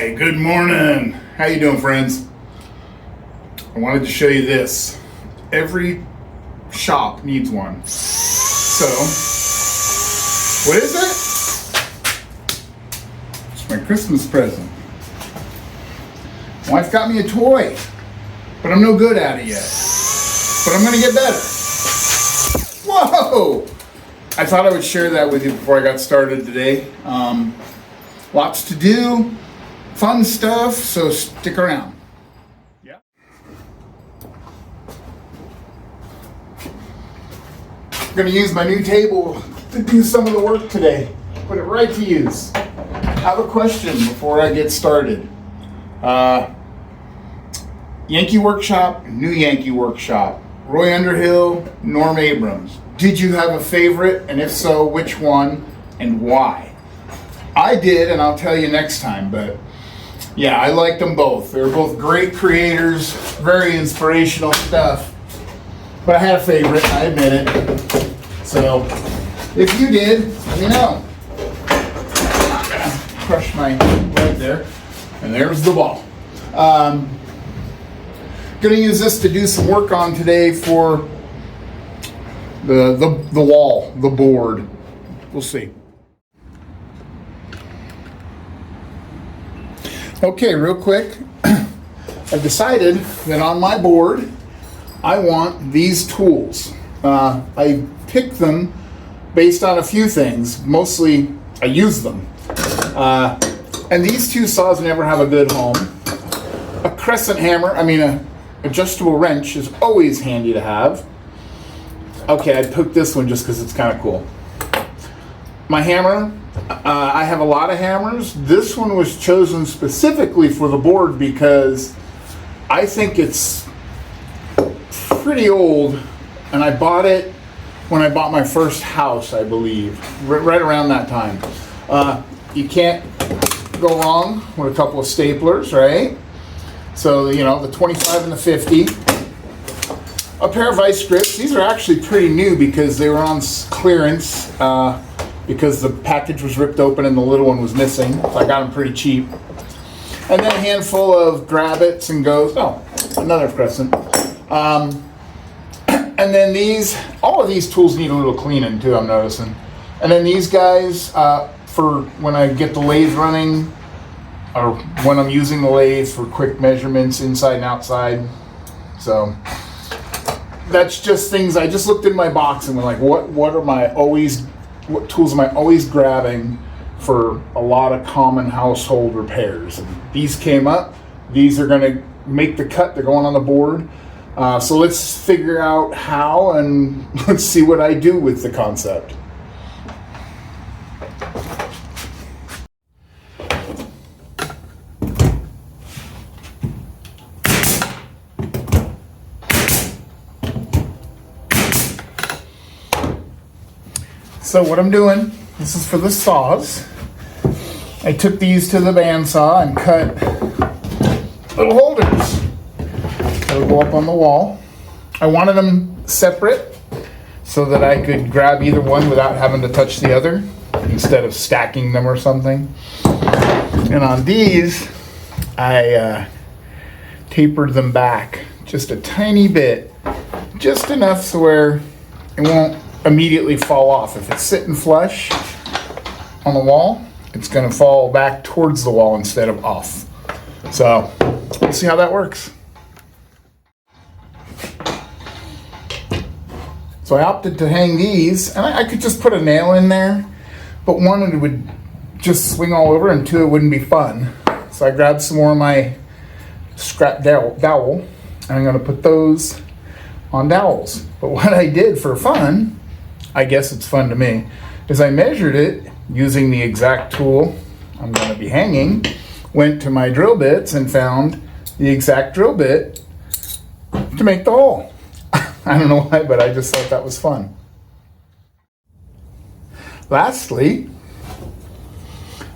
Hi, good morning. How you doing, friends? I wanted to show you this. Every shop needs one. So, what is it? It's my Christmas present. Wife got me a toy, but I'm no good at it yet. But I'm gonna get better. Whoa! I thought I would share that with you before I got started today. Lots to do, fun stuff, so stick around. Yeah. I'm gonna use my new table to do some of the work today. Put it right to use. I have a question before I get started. Yankee Workshop, New Yankee Workshop, Roy Underhill, Norm Abrams. Did you have a favorite? And if so, which one and why? I did, and I'll tell you next time, but yeah, I liked them both. They were both great creators, very inspirational stuff. But I had a favorite, I admit it. So, if you did, let me know. I'm not gonna crush my leg there. And there's the ball. Gonna use this to do some work on today for the wall, the board. We'll see. Okay, real quick, I've decided that on my board, I want these tools. I picked them based on a few things. Mostly, I use them. And these two saws never have a good home. A crescent hammer, an adjustable wrench is always handy to have. Okay, I took this one just because it's kind of cool. My hammer, I have a lot of hammers. This one was chosen specifically for the board because I think it's pretty old, and I bought it when I bought my first house, I believe, right around that time. You can't go wrong with a couple of staplers, right? So, the 25 and the 50. A pair of vice grips. These are actually pretty new because they were on clearance. Because the package was ripped open and the little one was missing. So I got them pretty cheap. And then a handful of grab-its and goes. Oh, another crescent. And then all of these tools need a little cleaning too, I'm noticing. And then these guys, for when I get the lathe running, or when I'm using the lathe for quick measurements inside and outside. So that's just things. I just looked in my box and went like, what tools am I always grabbing for a lot of common household repairs? And these came up. These are going to make the cut. They're going on the board. So let's figure out how, and let's see what I do with the concept. So what I'm doing, this is for the saws. I took these to the bandsaw and cut little holders that'll go up on the wall. I wanted them separate so that I could grab either one without having to touch the other instead of stacking them or something. And on these, I tapered them back just a tiny bit, just enough so where it won't immediately fall off. If it's sitting flush on the wall, it's going to fall back towards the wall instead of off. So we'll see how that works. So I opted to hang these, and I could just put a nail in there, but one, it would just swing all over, and two, it wouldn't be fun. So I grabbed some more of my scrap dowel, and I'm going to put those on dowels. But what I did for fun, I guess it's fun to me, is I measured it using the exact tool I'm going to be hanging, went to my drill bits and found the exact drill bit to make the hole. I don't know why, but I just thought that was fun. Lastly,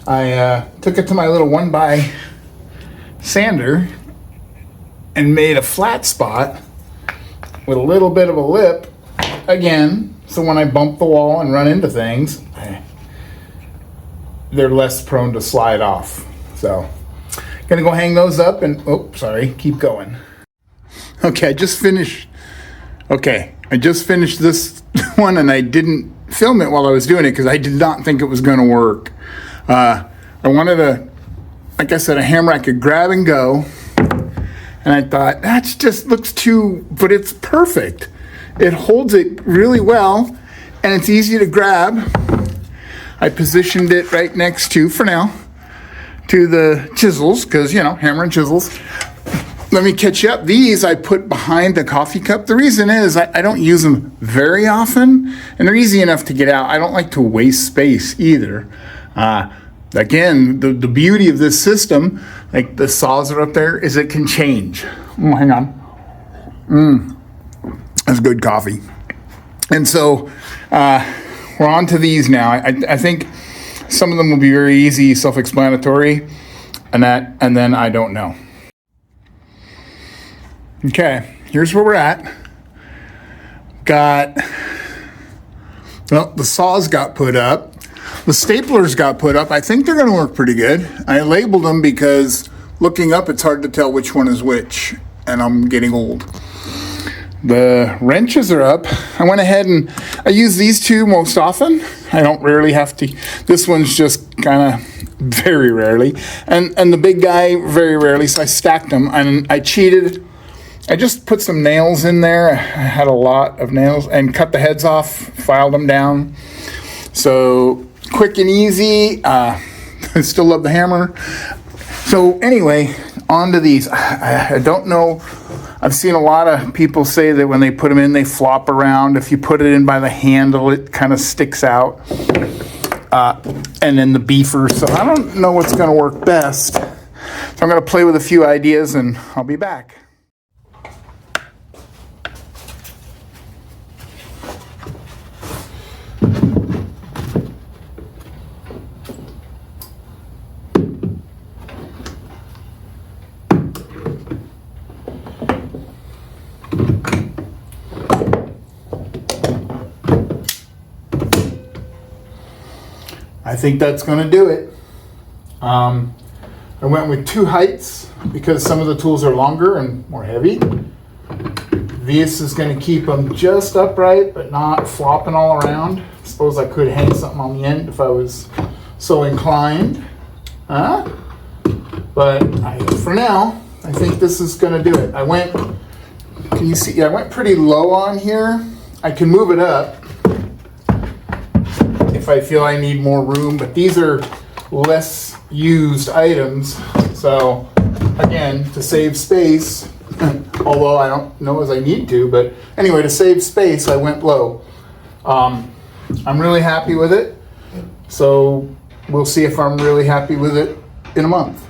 I took it to my little 1x sander and made a flat spot with a little bit of a lip again, so when I bump the wall and run into things, they're less prone to slide off. So Gonna go hang those up and, oh, sorry, keep going. Okay, I just finished this one and I didn't film it while I was doing it because I did not think it was gonna work. I wanted like I said, a hammer I could grab and go. And I thought, that just looks but it's perfect. It holds it really well and it's easy to grab. I positioned it right next to, for now, to the chisels, because, hammer and chisels. Let me catch you up. These I put behind the coffee cup. The reason is I don't use them very often, and they're easy enough to get out. I don't like to waste space either. Again, the beauty of this system, like the saws are up there, is it can change. Hang on. That's good coffee. And so we're on to these now. I think some of them will be very easy, self-explanatory, and then I don't know. Okay, here's where we're at. The saws got put up. The staplers got put up. I think they're going to work pretty good. I labeled them because looking up, it's hard to tell which one is which, and I'm getting old. The wrenches are up. I went ahead and I use these two most often. I don't rarely have to. This one's just kind of very rarely. And the big guy very rarely, so I stacked them. And I cheated. I just put some nails in there. I had a lot of nails and cut the heads off, filed them down. So quick and easy. I still love the hammer. So anyway, on to these. I don't know. I've seen a lot of people say that when they put them in, they flop around. If you put it in by the handle, it kind of sticks out. And then the beefer. So I don't know what's going to work best. So I'm going to play with a few ideas and I'll be back. I think that's going to do it. I went with 2 heights because some of the tools are longer and more heavy. This is going to keep them just upright but not flopping all around. I suppose I could hang something on the end if I was so inclined. But for now, I think this is going to do it. Can you see? Yeah, I went pretty low on here. I can move it up if I feel I need more room, but these are less used items. So again, to save space, although I don't know as I need to, but anyway, to save space, I went low. I'm really happy with it. So we'll see if I'm really happy with it in a month.